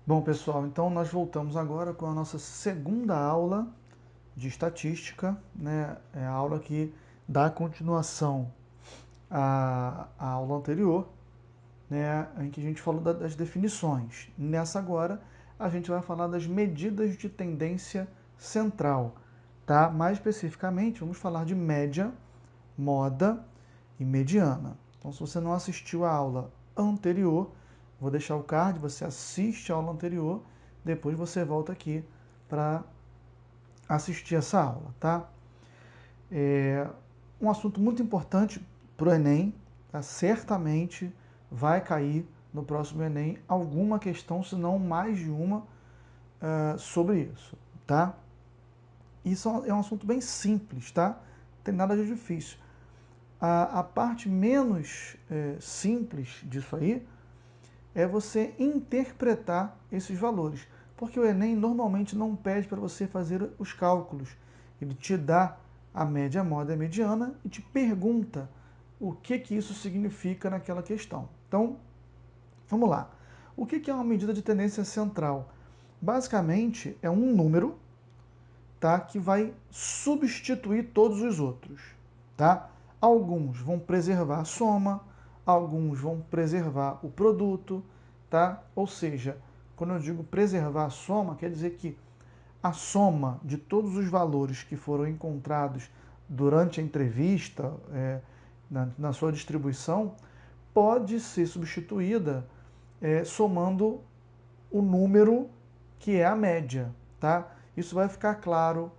Bom, pessoal, então nós voltamos agora com a nossa segunda aula de estatística, né? É a aula que dá continuação à aula anterior, né? Em que a gente falou das definições. Nessa agora, a gente vai falar das medidas de tendência central, tá? Mais especificamente, vamos falar de média, moda e mediana. Então, se você não assistiu a aula anterior, vou deixar o card, você assiste a aula anterior, depois você volta aqui para assistir essa aula, tá? É um assunto muito importante para o Enem, tá? Certamente vai cair no próximo Enem alguma questão, se não mais de uma, sobre isso, tá? Isso é um assunto bem simples, tá? Não tem nada de difícil. A parte menos simples disso aí é você interpretar esses valores. Porque o Enem normalmente não pede para você fazer os cálculos. Ele te dá a média, a moda e a mediana e te pergunta o que isso significa naquela questão. Então, vamos lá. O que é uma medida de tendência central? Basicamente, é um número, tá, que vai substituir todos os outros. Tá? Alguns vão preservar a soma, alguns vão preservar o produto, tá? Ou seja, quando eu digo preservar a soma, quer dizer que a soma de todos os valores que foram encontrados durante a entrevista, na sua distribuição, pode ser substituída somando o número que é a média, tá? Isso vai ficar claro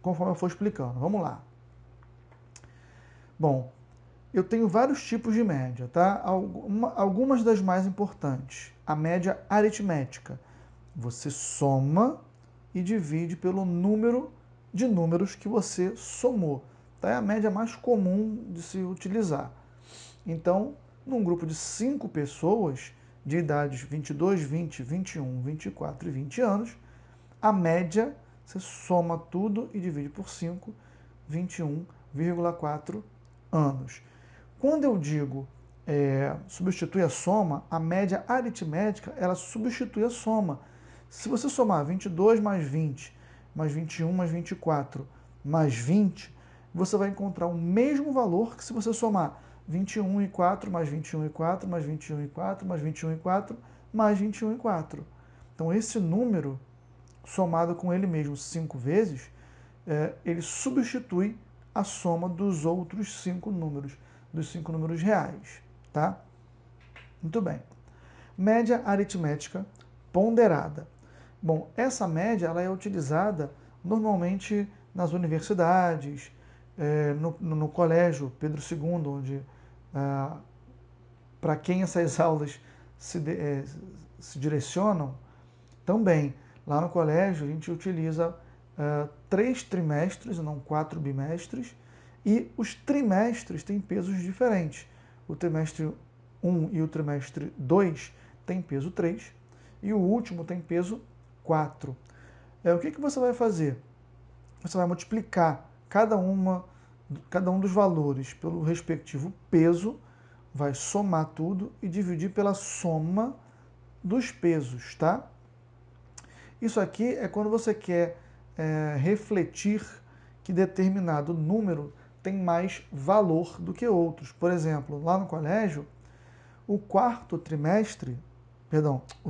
conforme eu for explicando. Vamos lá. Bom, eu tenho vários tipos de média, tá? Algumas das mais importantes. A média aritmética. Você soma e divide pelo número de números que você somou. Tá? É a média mais comum de se utilizar. Então, num grupo de 5 pessoas, de idades 22, 20, 21, 24 e 20 anos, a média, você soma tudo e divide por 5, 21,4 anos. Quando eu digo substitui a soma, a média aritmética, ela substitui a soma. Se você somar 22 mais 20, mais 21 mais 24, mais 20, você vai encontrar o mesmo valor que se você somar 21 e 4, mais 21 e 4, mais 21 e 4, mais 21 e 4, mais 21 e 4. Então, esse número, somado com ele mesmo 5 vezes, ele substitui a soma dos outros 5 números, dos 5 números reais, tá? Muito bem. Média aritmética ponderada. Bom, essa média ela é utilizada normalmente nas universidades, no colégio Pedro II, onde para quem essas aulas se direcionam, também lá no colégio a gente utiliza 3 trimestres, não 4 bimestres, e os trimestres têm pesos diferentes. O trimestre 1 e o trimestre 2 têm peso 3 e o último tem peso 4. O que você vai fazer? Você vai multiplicar cada um dos valores pelo respectivo peso, vai somar tudo e dividir pela soma dos pesos, tá? Isso aqui é quando você quer refletir que determinado número tem mais valor do que outros. Por exemplo, lá no colégio, o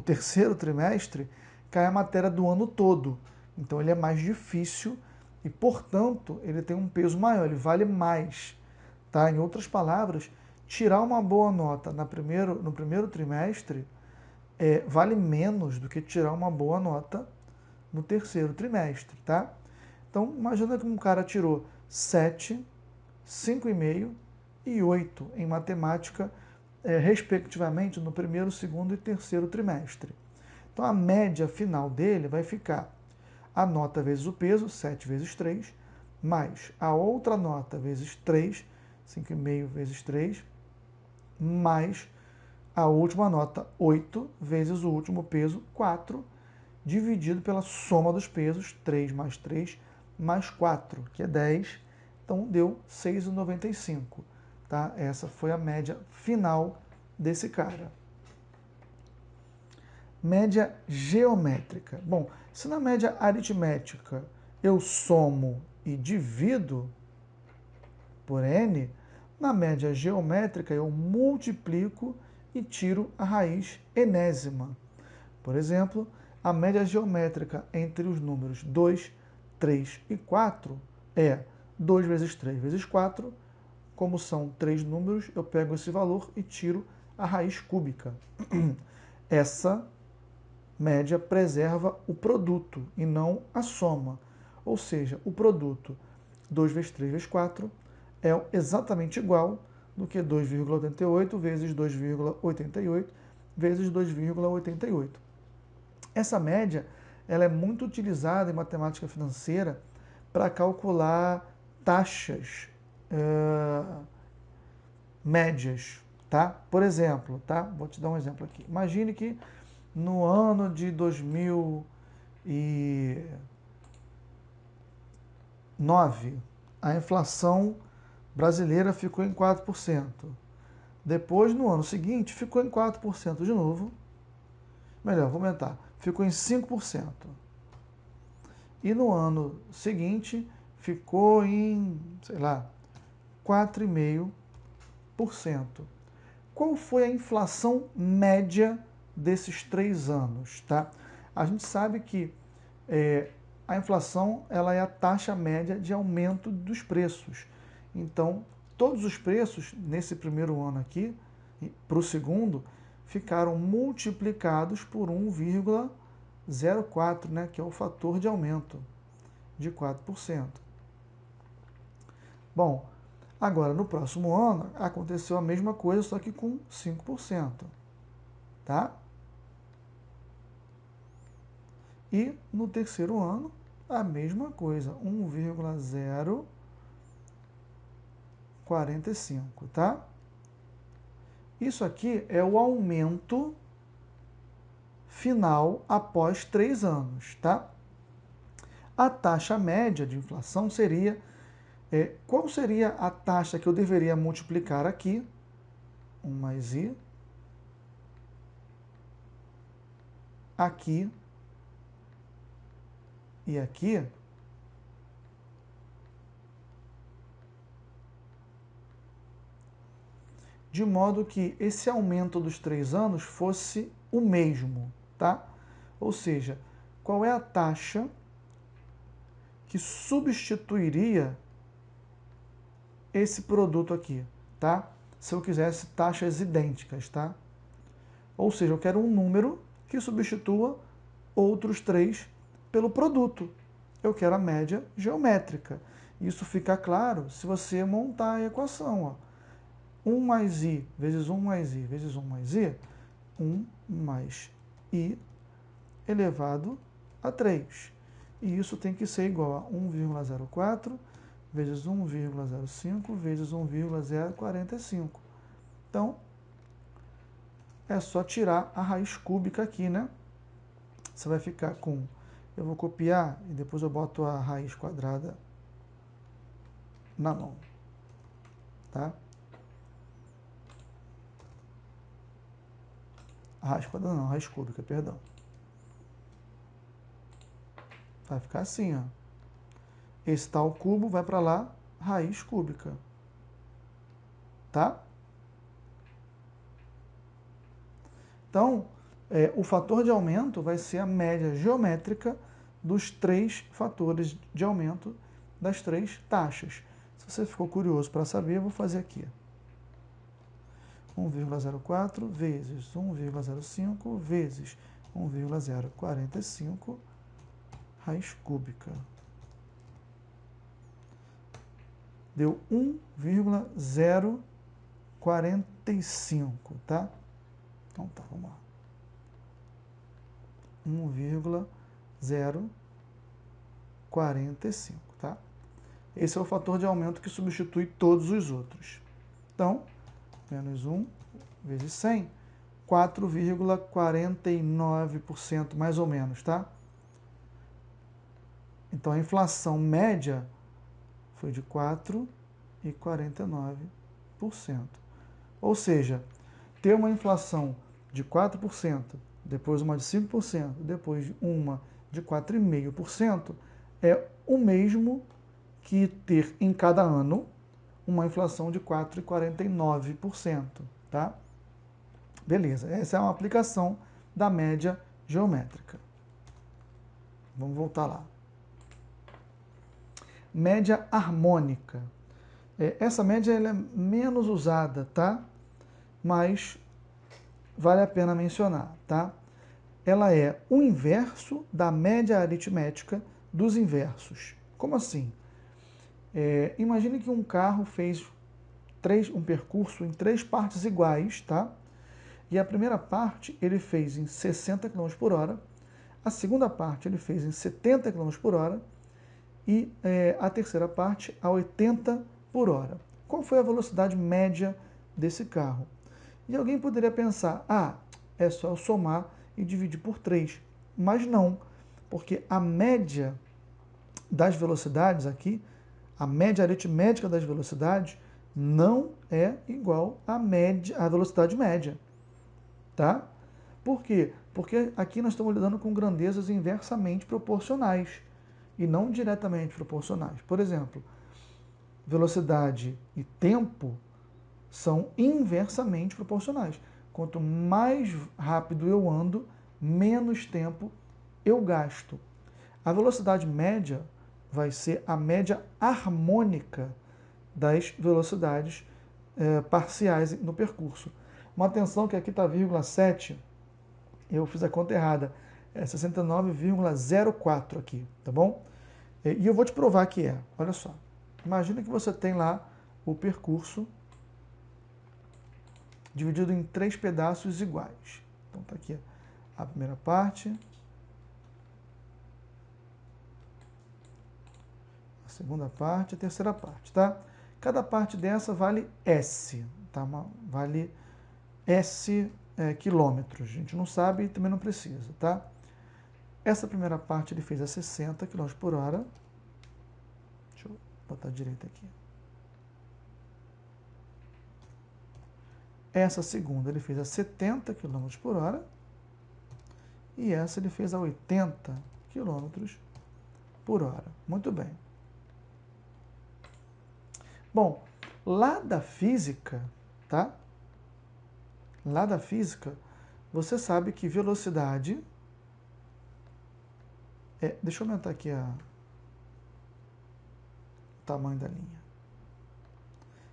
terceiro trimestre cai a matéria do ano todo. Então ele é mais difícil e, portanto, ele tem um peso maior, ele vale mais. Tá? Em outras palavras, tirar uma boa nota no primeiro trimestre vale menos do que tirar uma boa nota no terceiro trimestre, tá? Então, imagina que um cara tirou 7, 5,5 e 8 em matemática, respectivamente, no primeiro, segundo e terceiro trimestre. Então, a média final dele vai ficar a nota vezes o peso, 7 vezes 3, mais a outra nota vezes 3, 5,5 vezes 3, mais a última nota, 8, vezes o último peso, 4, dividido pela soma dos pesos, 3 mais 3, mais 4, que é 10. Então, deu 6,95. Tá? Essa foi a média final desse cara. média geométrica. Bom, se na média aritmética eu somo e divido por n, na média geométrica eu multiplico e tiro a raiz enésima. Por exemplo, a média geométrica entre os números 2, 3 e 4 é 2 vezes 3 vezes 4. Como são 3 números, eu pego esse valor e tiro a raiz cúbica. Essa média preserva o produto e não a soma. Ou seja, o produto 2 vezes 3 vezes 4 é exatamente igual do que 2,88 vezes 2,88 vezes 2,88. Essa média ela é muito utilizada em matemática financeira para calcular taxas médias, tá? Por exemplo, tá? Vou te dar um exemplo aqui. Imagine que no ano de 2009, a inflação brasileira ficou em 4%. Depois, no ano seguinte, ficou em 4% de novo. Melhor, vou aumentar. Ficou em 5%. E no ano seguinte, ficou em, sei lá, 4,5%. Qual foi a inflação média desses 3 anos? Tá? A gente sabe que a inflação ela é a taxa média de aumento dos preços. Então, todos os preços nesse primeiro ano aqui, para o segundo, ficaram multiplicados por 1,04, né, que é o fator de aumento de 4%. Bom, agora no próximo ano aconteceu a mesma coisa, só que com 5%. Tá? E no terceiro ano, a mesma coisa, 1,045, tá? Isso aqui é o aumento final após 3 anos, tá? A taxa média de inflação seria, qual seria a taxa que eu deveria multiplicar aqui? 1 mais i, aqui e aqui, de modo que esse aumento dos 3 anos fosse o mesmo, tá? Ou seja, qual é a taxa que substituiria esse produto aqui, tá? Se eu quisesse taxas idênticas, tá? Ou seja, eu quero um número que substitua outros 3 pelo produto. Eu quero a média geométrica. Isso fica claro se você montar a equação, ó. 1 mais i vezes 1 mais i vezes 1 mais i, 1 mais i elevado a 3. E isso tem que ser igual a 1,04 vezes 1,05 vezes 1,045. Então, é só tirar a raiz cúbica aqui, né? Você vai ficar com... Eu vou copiar e depois eu boto a raiz quadrada na mão, tá? A raiz quadrada não, a raiz cúbica, perdão. Vai ficar assim, ó. Esse tal cubo vai para lá, raiz cúbica. Tá? Então, o fator de aumento vai ser a média geométrica dos 3 fatores de aumento das 3 taxas. Se você ficou curioso para saber, eu vou fazer aqui. 1,04 vezes 1,05 vezes 1,045 raiz cúbica. Deu 1,045, tá? Então tá, vamos lá. 1,045, tá? Esse é o fator de aumento que substitui todos os outros. Então, menos 1 vezes 100, 4,49% mais ou menos, tá? Então a inflação média foi de 4,49%. Ou seja, ter uma inflação de 4% depois uma de 5%, depois uma de 4,5%, é o mesmo que ter em cada ano uma inflação de 4,49%, tá? Beleza, essa é uma aplicação da média geométrica. Vamos voltar lá. Média harmônica. Essa média ela é menos usada, tá? Mas vale a pena mencionar, tá? Ela é o inverso da média aritmética dos inversos. Como assim? Imagine que um carro fez um percurso em 3 partes iguais, tá? E a primeira parte ele fez em 60 km por hora, a segunda parte ele fez em 70 km por hora e a terceira parte a 80 por hora. Qual foi a velocidade média desse carro? E alguém poderia pensar, é só eu somar e dividir por 3. Mas não, porque a média das velocidades aqui, a média aritmética das velocidades, não é igual à velocidade média. Tá? Por quê? Porque aqui nós estamos lidando com grandezas inversamente proporcionais e não diretamente proporcionais. Por exemplo, velocidade e tempo são inversamente proporcionais. Quanto mais rápido eu ando, menos tempo eu gasto. A velocidade média vai ser a média harmônica das velocidades parciais no percurso. Uma atenção que aqui está 0,7, eu fiz a conta errada, é 69,04 aqui, tá bom? E eu vou te provar que é, olha só. Imagina que você tem lá o percurso dividido em 3 pedaços iguais. Então tá aqui a primeira parte, a segunda parte, a terceira parte, tá? Cada parte dessa vale S, tá? Vale S quilômetros. A gente não sabe e também não precisa, tá? Essa primeira parte ele fez a 60 km por hora. Deixa eu botar direito aqui. Essa segunda ele fez a 70 km por hora. E essa ele fez a 80 km por hora. Muito bem. Bom, lá da física, tá? Lá da física, você sabe que velocidade... deixa eu aumentar aqui o tamanho da linha.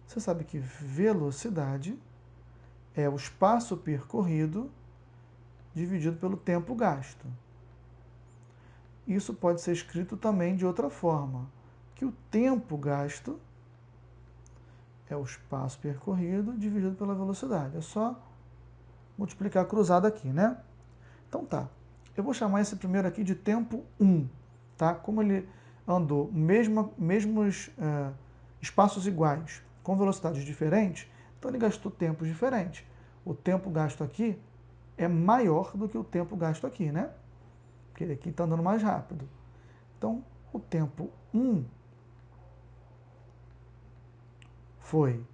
Você sabe que velocidade é o espaço percorrido dividido pelo tempo gasto. Isso pode ser escrito também de outra forma, que o tempo gasto é o espaço percorrido dividido pela velocidade. É só multiplicar cruzado aqui, né? Então tá. Eu vou chamar esse primeiro aqui de tempo 1, tá? Como ele andou mesmos espaços iguais, com velocidades diferentes, então ele gastou tempos diferentes. O tempo gasto aqui é maior do que o tempo gasto aqui, né? Porque ele aqui está andando mais rápido. Então, o tempo 1 foi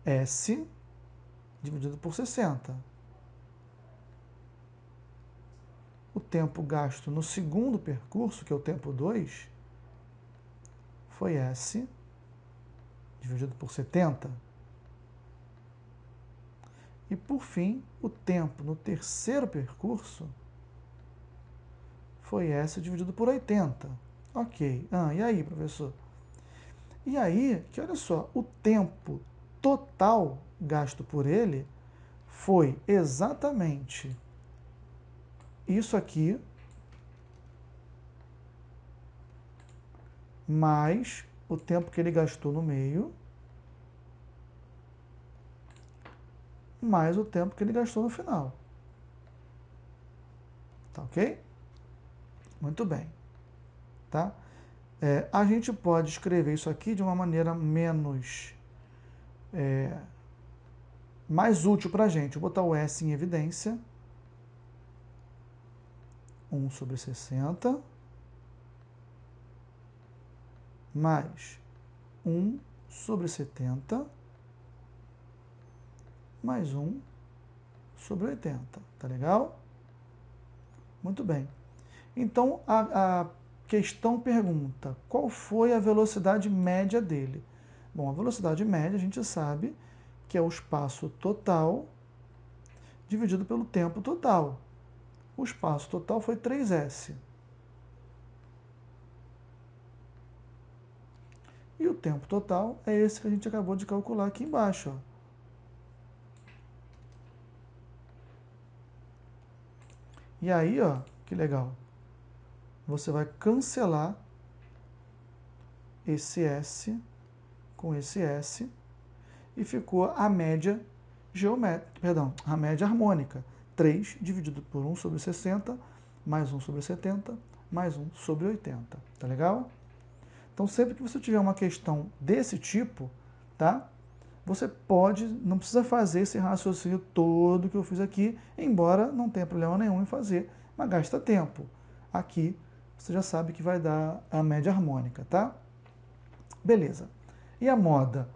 S dividido por 60. O tempo gasto no segundo percurso, que é o tempo 2, foi S dividido por 70. E, por fim, o tempo no terceiro percurso foi S dividido por 80. Ok. E aí, professor? E aí, que olha só, o tempo total gasto por ele foi exatamente isso aqui, mais o tempo que ele gastou no meio, mais o tempo que ele gastou no final. Tá ok? Muito bem. Tá? A gente pode escrever isso aqui de uma maneira mais útil para a gente. Vou botar o S em evidência. 1 sobre 60 mais 1 sobre 70 mais 1 sobre 80. Tá legal? Muito bem. Então, a questão pergunta, qual foi a velocidade média dele? Bom, a velocidade média a gente sabe que é o espaço total dividido pelo tempo total. O espaço total foi 3s. E o tempo total é esse que a gente acabou de calcular aqui embaixo. Ó. E aí, ó, que legal. Você vai cancelar esse S com esse S e ficou a média geométrica, perdão, a média harmônica. 3 dividido por 1 sobre 60, mais 1 sobre 70, mais 1 sobre 80. Tá legal? Então, sempre que você tiver uma questão desse tipo, tá? Você pode, não precisa fazer esse raciocínio todo que eu fiz aqui, embora não tenha problema nenhum em fazer, mas gasta tempo. Aqui, você já sabe que vai dar a média harmônica, tá? Beleza. E a moda?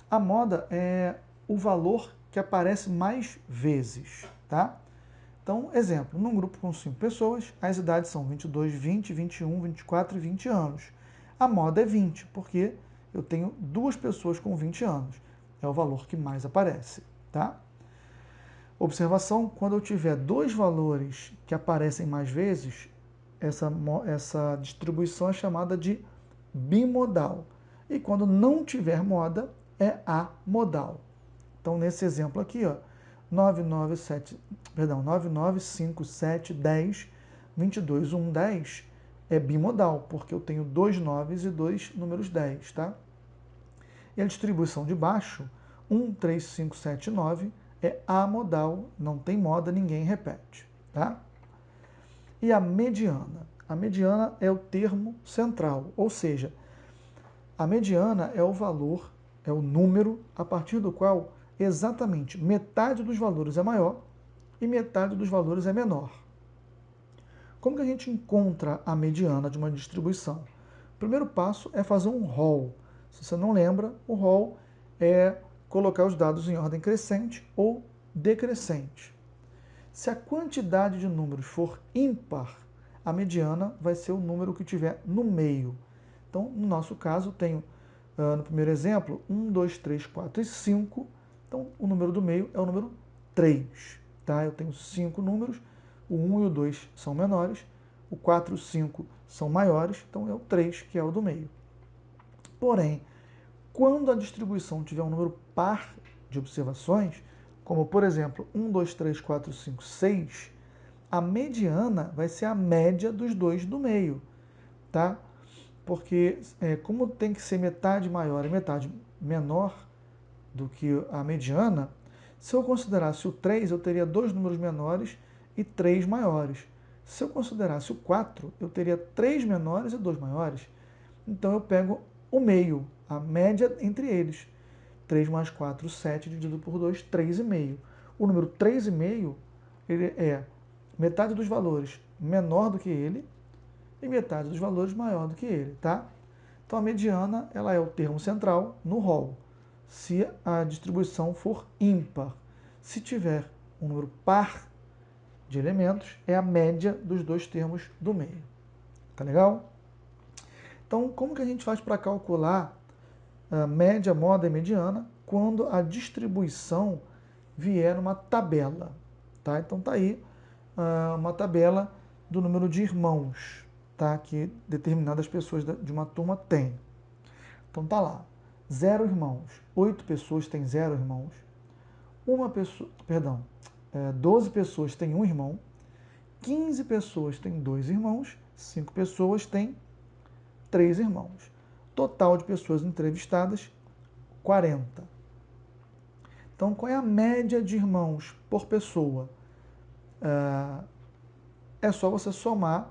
A moda é o valor que aparece mais vezes, tá? Então, exemplo, num grupo com 5 pessoas, as idades são 22, 20, 21, 24 e 20 anos. A moda é 20, porque eu tenho 2 pessoas com 20 anos. É o valor que mais aparece, tá? Observação, quando eu tiver 2 valores que aparecem mais vezes, essa distribuição é chamada de bimodal. E quando não tiver moda, é amodal. Então, nesse exemplo aqui, ó, 995, 10, 22, 1, 10 é bimodal, porque eu tenho 2 9s e 2 números 10, tá? E a distribuição de baixo, 1, 3, 5, 7, 9, é amodal, não tem moda, ninguém repete, tá? E a mediana? A mediana é o termo central, ou seja, a mediana é o valor, é o número a partir do qual exatamente metade dos valores é maior e metade dos valores é menor. Como que a gente encontra a mediana de uma distribuição? O primeiro passo é fazer um rol. Se você não lembra, o rol é colocar os dados em ordem crescente ou decrescente. Se a quantidade de números for ímpar, a mediana vai ser o número que tiver no meio. Então, no nosso caso, tenho, no primeiro exemplo, 1, 2, 3, 4 e 5. Então, o número do meio é o número 3. Tá? Eu tenho 5 números, o 1 e o 2 são menores, o 4 e o 5 são maiores, então é o 3 que é o do meio. Porém, quando a distribuição tiver um número par de observações, como por exemplo 1, 2, 3, 4, 5, 6, a mediana vai ser a média dos dois do meio, tá? Porque como tem que ser metade maior e metade menor do que a mediana, se eu considerasse o 3, eu teria 2 números menores e 3 maiores. Se eu considerasse o 4, eu teria 3 menores e 2 maiores. Então eu pego o meio, a média entre eles. 3 mais 4, 7, dividido por 2, 3,5. O número 3,5, ele é metade dos valores menor do que ele e metade dos valores maior do que ele, tá? Então a mediana, ela é o termo central no rol, se a distribuição for ímpar. Se tiver um número par de elementos, é a média dos dois termos do meio. Tá legal? Então, como que a gente faz para calcular a média, moda e mediana quando a distribuição vier numa tabela? Tá? Então tá aí uma tabela do número de irmãos, tá? Que determinadas pessoas de uma turma têm. Então tá lá, 0 irmãos, 8 pessoas têm 0 irmãos, 12 pessoas têm 1 irmão, 15 pessoas têm 2 irmãos, 5 pessoas têm 3 irmãos. Total de pessoas entrevistadas, 40. Então, qual é a média de irmãos por pessoa? É só você somar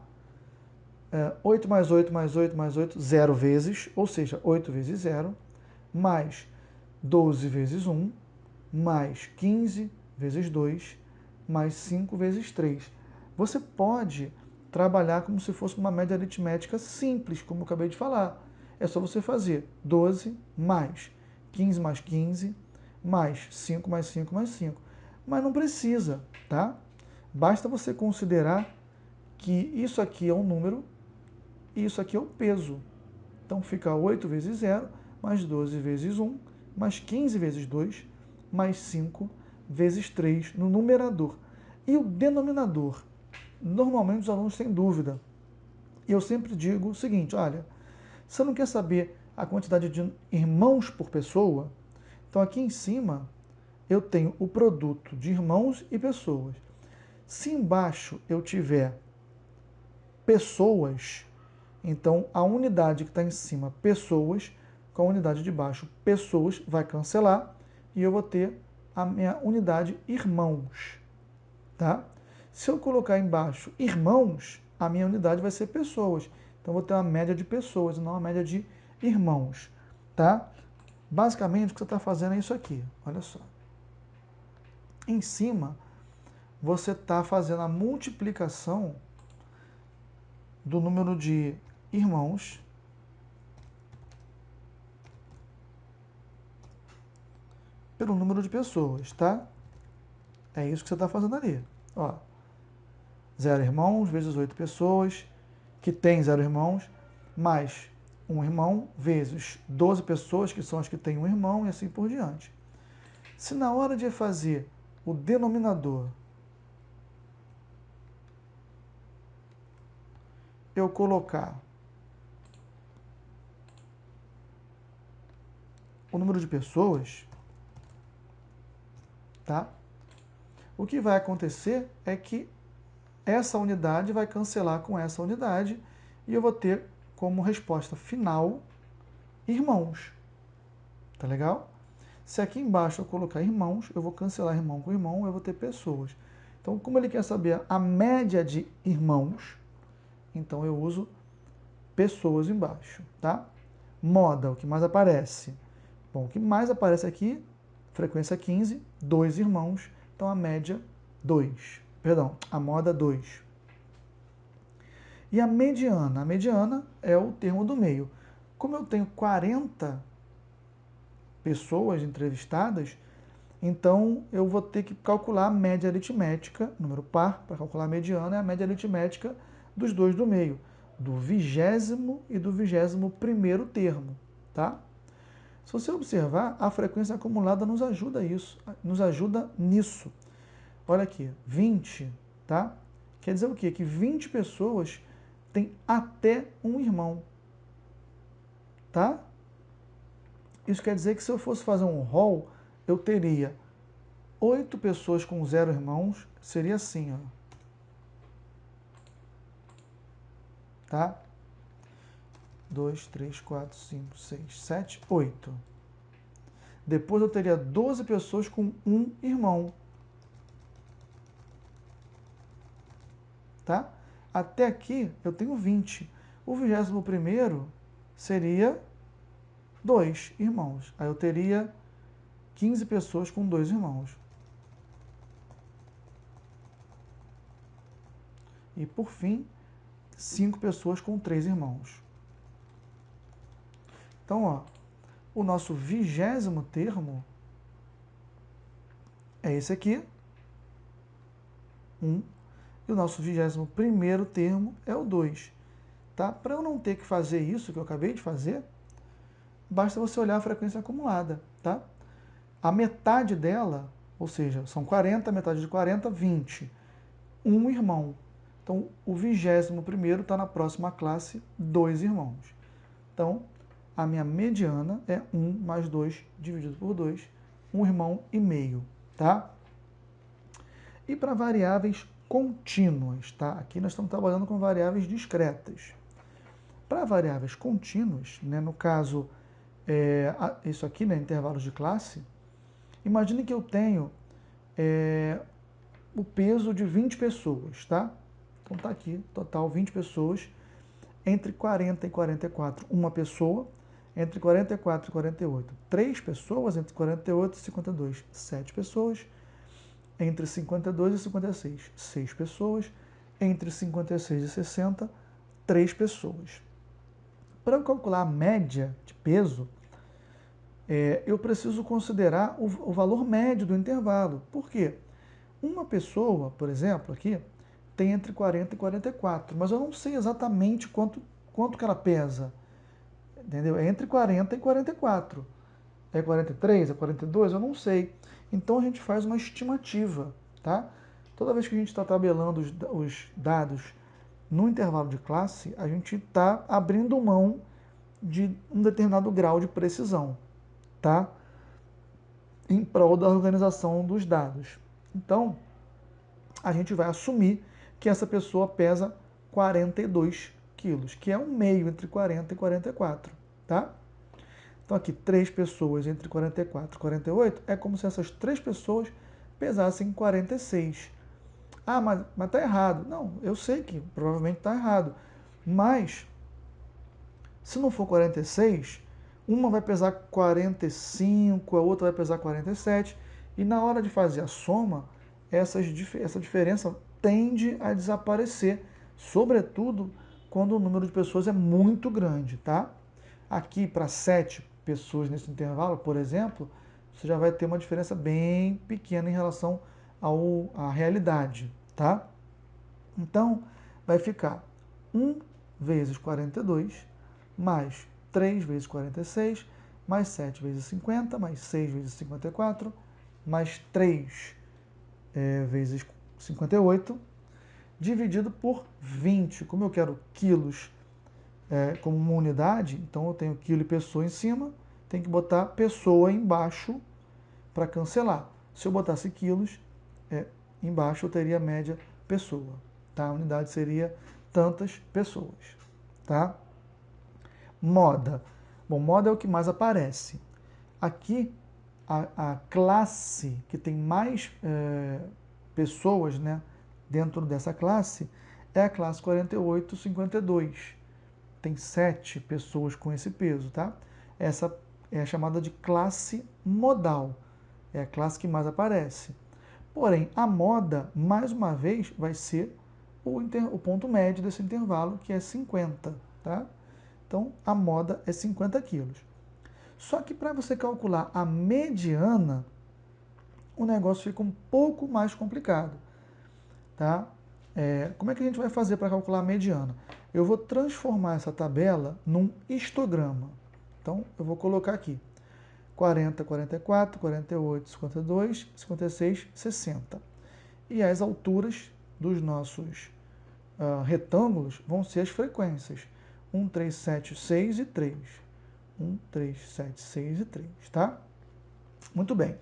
8 mais 8 mais 8 mais 8, 0 vezes, ou seja, 8 vezes 0, mais 12 vezes 1, mais 15 vezes 2, mais 5 vezes 3. Você pode trabalhar como se fosse uma média aritmética simples, como eu acabei de falar. É só você fazer 12 mais 15 mais 15, mais 5 mais 5 mais 5. mas não precisa, tá? Basta você considerar que isso aqui é um número e isso aqui é o peso. Então fica 8 vezes 0, mais 12 vezes 1, mais 15 vezes 2, mais 5 vezes 3 no numerador. E o denominador? Normalmente os alunos têm dúvida. E eu sempre digo o seguinte, olha, você não quer saber a quantidade de irmãos por pessoa? Então aqui em cima eu tenho o produto de irmãos e pessoas. Se embaixo eu tiver pessoas, então a unidade que está em cima, pessoas, com a unidade de baixo, pessoas, vai cancelar e eu vou ter a minha unidade irmãos, tá? Se eu colocar embaixo irmãos, a minha unidade vai ser pessoas. Então eu vou ter uma média de pessoas e não uma média de irmãos, tá? Basicamente o que você está fazendo é isso aqui, olha só. Em cima, você está fazendo a multiplicação do número de irmãos pelo número de pessoas, tá? É isso que você está fazendo ali. Ó, 0 irmãos vezes 8 pessoas, que tem 0 irmãos, mais 1 irmão, vezes 12 pessoas, que são as que têm um irmão, e assim por diante. Se na hora de fazer o denominador eu colocar o número de pessoas, tá? O que vai acontecer é que essa unidade vai cancelar com essa unidade e eu vou ter como resposta final irmãos. Tá legal? Se aqui embaixo eu colocar irmãos, eu vou cancelar irmão com irmão, eu vou ter pessoas. Então, como ele quer saber a média de irmãos, então eu uso pessoas embaixo, tá? Moda, o que mais aparece? Bom, o que mais aparece aqui, frequência 15, 2 irmãos, então a média 2. Perdão, a moda 2. E a mediana? A mediana é o termo do meio. Como eu tenho 40 pessoas entrevistadas, então eu vou ter que calcular a média aritmética, número par, para calcular a mediana, é a média aritmética dos dois do meio, do 20º e do 21º termo, tá? Se você observar, a frequência acumulada nos ajuda nisso. Olha aqui, 20, tá? Quer dizer o quê? Que 20 pessoas têm até um irmão, tá? Isso quer dizer que se eu fosse fazer um rol, eu teria 8 pessoas com 0 irmãos, seria assim, ó. Tá? 2, 3, 4, 5, 6, 7, 8. Depois eu teria 12 pessoas com um irmão. Tá? Até aqui eu tenho 20. O 21º seria 2 irmãos. Aí eu teria 15 pessoas com 2 irmãos. E por fim, 5 pessoas com 3 irmãos. Então, ó, o nosso 20º termo é esse aqui, 1. E o nosso 21º termo é o 2. Tá? Para eu não ter que fazer isso que eu acabei de fazer, basta você olhar a frequência acumulada. Tá? A metade dela, ou seja, são 40, metade de 40, 20. Um irmão. Então, o 21º está na próxima classe, 2 irmãos. Então, a minha mediana é 1 mais 2 dividido por 2, 1 irmão e meio, tá? E para variáveis contínuas, tá? Aqui nós estamos trabalhando com variáveis discretas. Para variáveis contínuas, né, no caso, isso aqui, né, intervalos de classe, imagine que eu tenho o peso de 20 pessoas, tá? Então tá aqui, total 20 pessoas, entre 40 e 44, uma pessoa, entre 44 e 48, 3 pessoas, entre 48 e 52, 7 pessoas, entre 52 e 56, 6 pessoas, entre 56 e 60, 3 pessoas. Para eu calcular a média de peso, eu preciso considerar o valor médio do intervalo. Por quê? Uma pessoa, por exemplo, aqui, tem entre 40 e 44, mas eu não sei exatamente quanto que ela pesa, entendeu? É entre 40 e 44. É 43, é 42, eu não sei. Então a gente faz uma estimativa, tá? Toda vez que a gente está tabelando os dados no intervalo de classe, a gente está abrindo mão de um determinado grau de precisão, tá? Em prol da organização dos dados. Então, a gente vai assumir que essa pessoa pesa 42 quilos, que é um meio entre 40 e 44, tá? Então aqui, 3 pessoas entre 44 e 48, é como se essas 3 pessoas pesassem 46. Ah, mas tá errado. Não, eu sei que provavelmente está errado. Mas, se não for 46, uma vai pesar 45, a outra vai pesar 47, e na hora de fazer a soma, essa diferença tende a desaparecer, sobretudo quando o número de pessoas é muito grande, tá? Aqui, para 7 pessoas nesse intervalo, por exemplo, você já vai ter uma diferença bem pequena em relação à realidade, tá? Então, vai ficar 1 vezes 42, mais 3 vezes 46, mais 7 vezes 50, mais 6 vezes 54, mais 3 vezes 58, dividido por 20. Como eu quero quilos como uma unidade, então eu tenho quilo e pessoa em cima, tem que botar pessoa embaixo para cancelar. Se eu botasse quilos, embaixo eu teria a média pessoa. Tá? A unidade seria tantas pessoas. Tá? Moda. Bom, moda é o que mais aparece. Aqui, a classe que tem mais pessoas, né, dentro dessa classe é a classe 4852. Tem 7 pessoas com esse peso, tá? Essa é chamada de classe modal. É a classe que mais aparece. Porém, a moda, mais uma vez, vai ser o ponto médio desse intervalo, que é 50, tá? Então, a moda é 50 quilos. Só que para você calcular a mediana, o negócio fica um pouco mais complicado, tá? Como é que a gente vai fazer para calcular a mediana? Eu vou transformar essa tabela num histograma. Então, eu vou colocar aqui 40, 44, 48, 52, 56, 60. E as alturas dos nossos retângulos vão ser as frequências 1, 3, 7, 6 e 3. 1, 3, 7, 6 e 3, tá? Muito bem.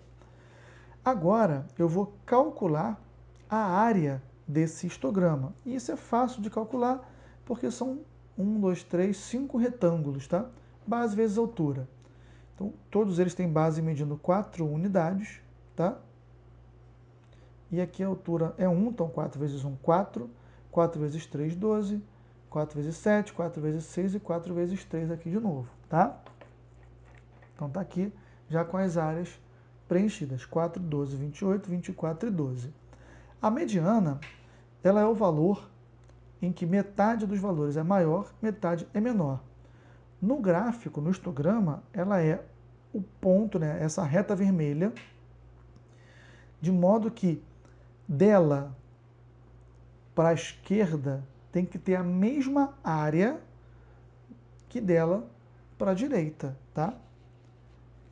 Agora eu vou calcular a área desse histograma. E isso é fácil de calcular porque são 1, 2, 3, 5 retângulos, tá? Base vezes altura. Então, todos eles têm base medindo 4 unidades, tá? E aqui a altura é 1, então 4 vezes 1, 4. 4 vezes 3, 12. 4 vezes 7, 4 vezes 6 e 4 vezes 3 aqui de novo, tá? Então tá aqui já com as áreas preenchidas, 4, 12, 28, 24 e 12. A mediana, ela é o valor em que metade dos valores é maior, metade é menor. No gráfico, no histograma, ela é o ponto, né, essa reta vermelha, de modo que dela para a esquerda tem que ter a mesma área que dela para a direita, tá?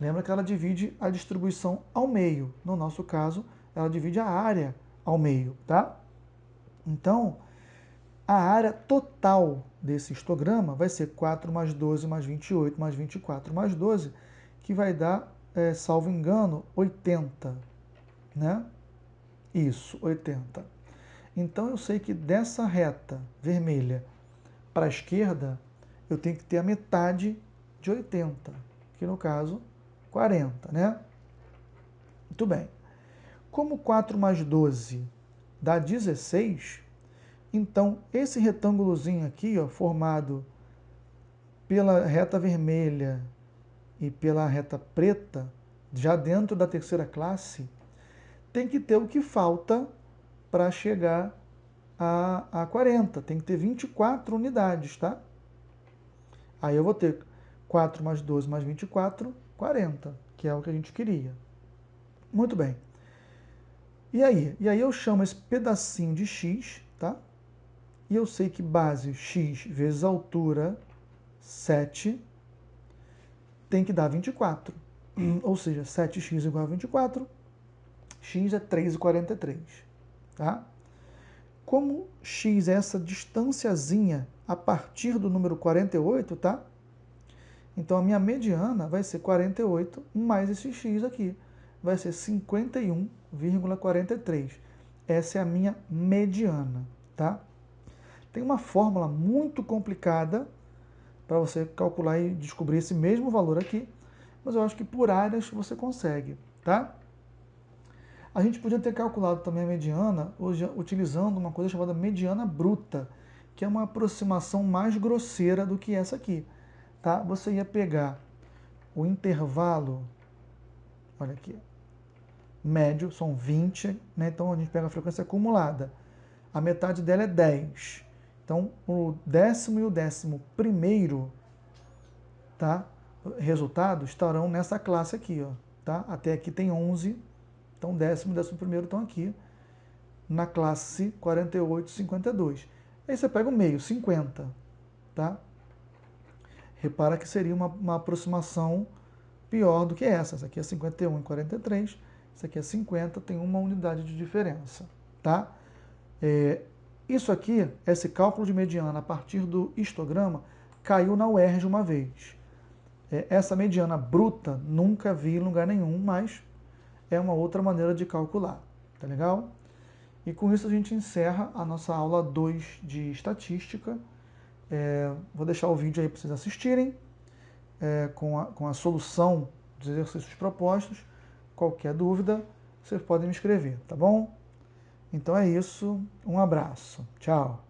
Lembra que ela divide a distribuição ao meio. No nosso caso, ela divide a área ao meio, tá? Então, a área total desse histograma vai ser 4 mais 12 mais 28 mais 24 mais 12, que vai dar, salvo engano, 80, né? Isso, 80. Então, eu sei que dessa reta vermelha para a esquerda, eu tenho que ter a metade de 80, que no caso, 40, né? Muito bem. Como 4 mais 12 dá 16, então esse retângulozinho aqui, ó, formado pela reta vermelha e pela reta preta, já dentro da terceira classe, tem que ter o que falta para chegar a 40. Tem que ter 24 unidades, tá? Aí eu vou ter 4 mais 12 mais 24, 40, que é o que a gente queria. Muito bem. E aí? E aí eu chamo esse pedacinho de x, tá? E eu sei que base x vezes altura 7 tem que dar 24. Ou seja, 7x igual a 24, x é 3,43, tá? Como x é essa distânciazinha a partir do número 48, tá? Então a minha mediana vai ser 48 mais esse x aqui. Vai ser 51,43. Essa é a minha mediana, tá? Tem uma fórmula muito complicada para você calcular e descobrir esse mesmo valor aqui, mas eu acho que por áreas você consegue, tá? A gente podia ter calculado também a mediana hoje, utilizando uma coisa chamada mediana bruta, que é uma aproximação mais grosseira do que essa aqui, tá? Você ia pegar o intervalo, olha aqui, médio, são 20, né? Então a gente pega a frequência acumulada. A metade dela é 10. Então o 10º e o 11º, tá? Resultados estarão nessa classe aqui, ó, tá? Até aqui tem 11, então 10º e 11º estão aqui na classe 48, 52. Aí você pega o meio, 50, tá? Repara que seria uma aproximação pior do que essa. Essa aqui é 51 e 43, essa aqui é 50, tem uma unidade de diferença, tá? Isso aqui, esse cálculo de mediana a partir do histograma, caiu na UERJ uma vez. Essa mediana bruta nunca vi em lugar nenhum, mas é uma outra maneira de calcular, tá legal? E com isso a gente encerra a nossa aula 2 de estatística. Vou deixar o vídeo aí para vocês assistirem, com a solução dos exercícios propostos. Qualquer dúvida, vocês podem me escrever, tá bom? Então é isso, um abraço, tchau!